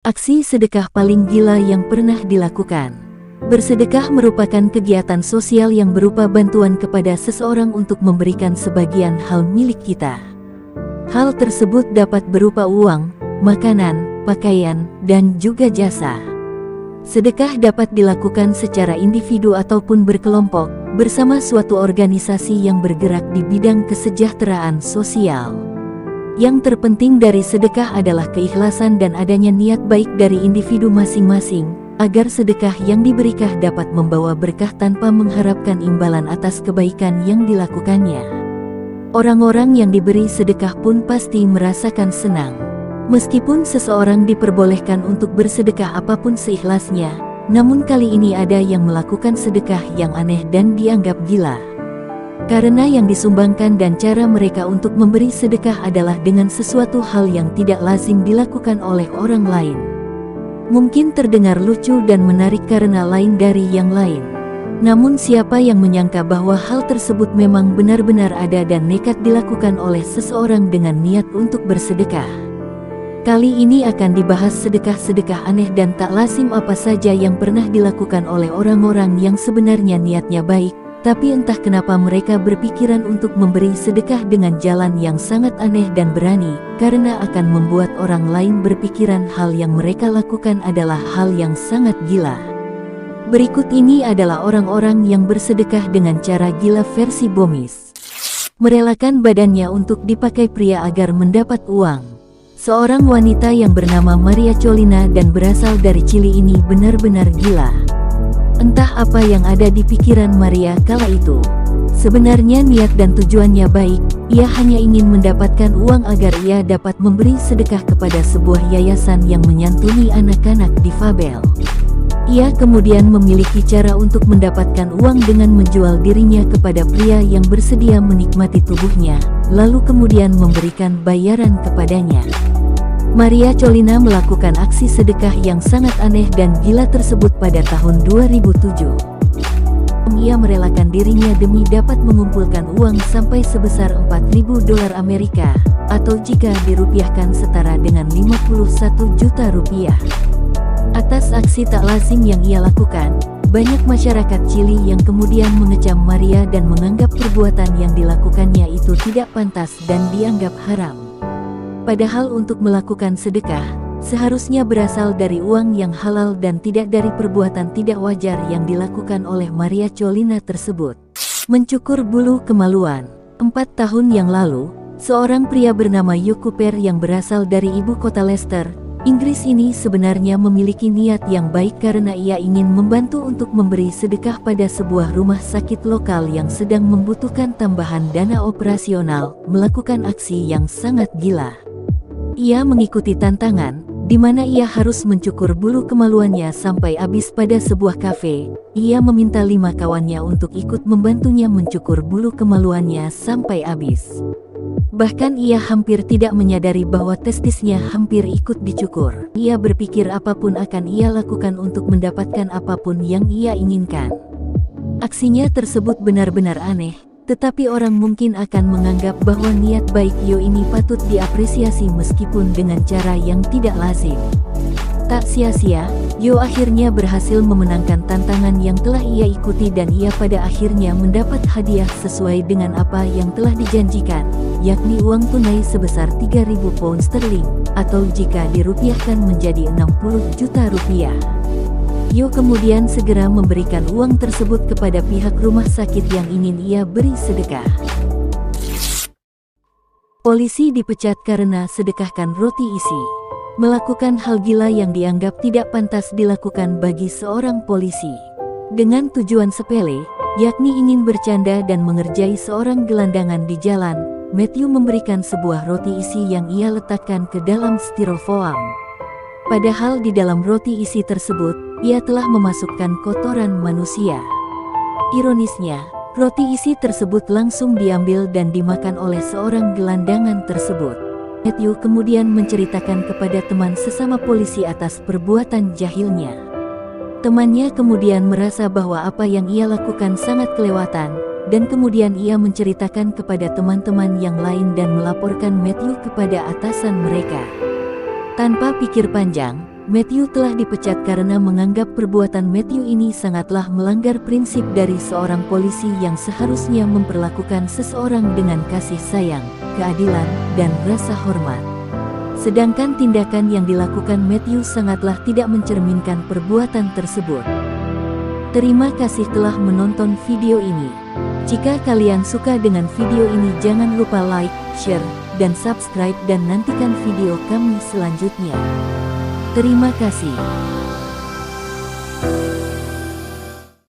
Aksi sedekah paling gila yang pernah dilakukan. Bersedekah merupakan kegiatan sosial yang berupa bantuan kepada seseorang untuk memberikan sebagian hal milik kita. Hal tersebut dapat berupa uang, makanan, pakaian, dan juga jasa. Sedekah dapat dilakukan secara individu ataupun berkelompok, bersama suatu organisasi yang bergerak di bidang kesejahteraan sosial. Yang terpenting dari sedekah adalah keikhlasan dan adanya niat baik dari individu masing-masing, agar sedekah yang diberikan dapat membawa berkah tanpa mengharapkan imbalan atas kebaikan yang dilakukannya. Orang-orang yang diberi sedekah pun pasti merasakan senang. Meskipun seseorang diperbolehkan untuk bersedekah apapun seikhlasnya, namun kali ini ada yang melakukan sedekah yang aneh dan dianggap gila. Karena yang disumbangkan dan cara mereka untuk memberi sedekah adalah dengan sesuatu hal yang tidak lazim dilakukan oleh orang lain. Mungkin terdengar lucu dan menarik karena lain dari yang lain. Namun siapa yang menyangka bahwa hal tersebut memang benar-benar ada dan nekat dilakukan oleh seseorang dengan niat untuk bersedekah. Kali ini akan dibahas sedekah-sedekah aneh dan tak lazim apa saja yang pernah dilakukan oleh orang-orang yang sebenarnya niatnya baik, tapi entah kenapa mereka berpikiran untuk memberi sedekah dengan jalan yang sangat aneh dan berani, karena akan membuat orang lain berpikiran hal yang mereka lakukan adalah hal yang sangat gila. Berikut ini adalah orang-orang yang bersedekah dengan cara gila versi Bomis. Merelakan badannya untuk dipakai pria agar mendapat uang. Seorang wanita yang bernama Maria Cholina dan berasal dari Chili ini benar-benar gila. Entah apa yang ada di pikiran Maria kala itu. Sebenarnya niat dan tujuannya baik, ia hanya ingin mendapatkan uang agar ia dapat memberi sedekah kepada sebuah yayasan yang menyantuni anak-anak difabel. Ia kemudian memiliki cara untuk mendapatkan uang dengan menjual dirinya kepada pria yang bersedia menikmati tubuhnya, lalu kemudian memberikan bayaran kepadanya. Maria Cholina melakukan aksi sedekah yang sangat aneh dan gila tersebut pada tahun 2007. Ia merelakan dirinya demi dapat mengumpulkan uang sampai sebesar $4.000 Amerika, atau jika dirupiahkan setara dengan 51 juta rupiah. Atas aksi tak lazim yang ia lakukan, banyak masyarakat Chili yang kemudian mengecam Maria dan menganggap perbuatan yang dilakukannya itu tidak pantas dan dianggap haram. Padahal untuk melakukan sedekah, seharusnya berasal dari uang yang halal dan tidak dari perbuatan tidak wajar yang dilakukan oleh Maria Cholina tersebut. Mencukur bulu kemaluan. 4 tahun yang lalu, seorang pria bernama Hugh Cooper yang berasal dari ibu kota Leicester, Inggris ini sebenarnya memiliki niat yang baik karena ia ingin membantu untuk memberi sedekah pada sebuah rumah sakit lokal yang sedang membutuhkan tambahan dana operasional, melakukan aksi yang sangat gila. Ia mengikuti tantangan, di mana ia harus mencukur bulu kemaluannya sampai habis pada sebuah kafe. Ia meminta 5 kawannya untuk ikut membantunya mencukur bulu kemaluannya sampai habis. Bahkan ia hampir tidak menyadari bahwa testisnya hampir ikut dicukur. Ia berpikir apapun akan ia lakukan untuk mendapatkan apapun yang ia inginkan. Aksinya tersebut benar-benar aneh. Tetapi orang mungkin akan menganggap bahwa niat baik Yo ini patut diapresiasi meskipun dengan cara yang tidak lazim. Tak sia-sia, Yo akhirnya berhasil memenangkan tantangan yang telah ia ikuti dan ia pada akhirnya mendapat hadiah sesuai dengan apa yang telah dijanjikan, yakni uang tunai sebesar 3.000 pound sterling, atau jika dirupiahkan menjadi 60 juta rupiah. Yo kemudian segera memberikan uang tersebut kepada pihak rumah sakit yang ingin ia beri sedekah. Polisi dipecat karena sedekahkan roti isi. Melakukan hal gila yang dianggap tidak pantas dilakukan bagi seorang polisi. Dengan tujuan sepele, yakni ingin bercanda dan mengerjai seorang gelandangan di jalan, Matthew memberikan sebuah roti isi yang ia letakkan ke dalam styrofoam. Padahal di dalam roti isi tersebut, ia telah memasukkan kotoran manusia. Ironisnya, roti isi tersebut langsung diambil dan dimakan oleh seorang gelandangan tersebut. Matthew kemudian menceritakan kepada teman sesama polisi atas perbuatan jahilnya. Temannya kemudian merasa bahwa apa yang ia lakukan sangat kelewatan, dan kemudian ia menceritakan kepada teman-teman yang lain dan melaporkan Matthew kepada atasan mereka. Tanpa pikir panjang, Matthew telah dipecat karena menganggap perbuatan Matthew ini sangatlah melanggar prinsip dari seorang polisi yang seharusnya memperlakukan seseorang dengan kasih sayang, keadilan, dan rasa hormat. Sedangkan tindakan yang dilakukan Matthew sangatlah tidak mencerminkan perbuatan tersebut. Terima kasih telah menonton video ini. Jika kalian suka dengan video ini, jangan lupa like, share, dan subscribe, dan nantikan video kami selanjutnya. Terima kasih.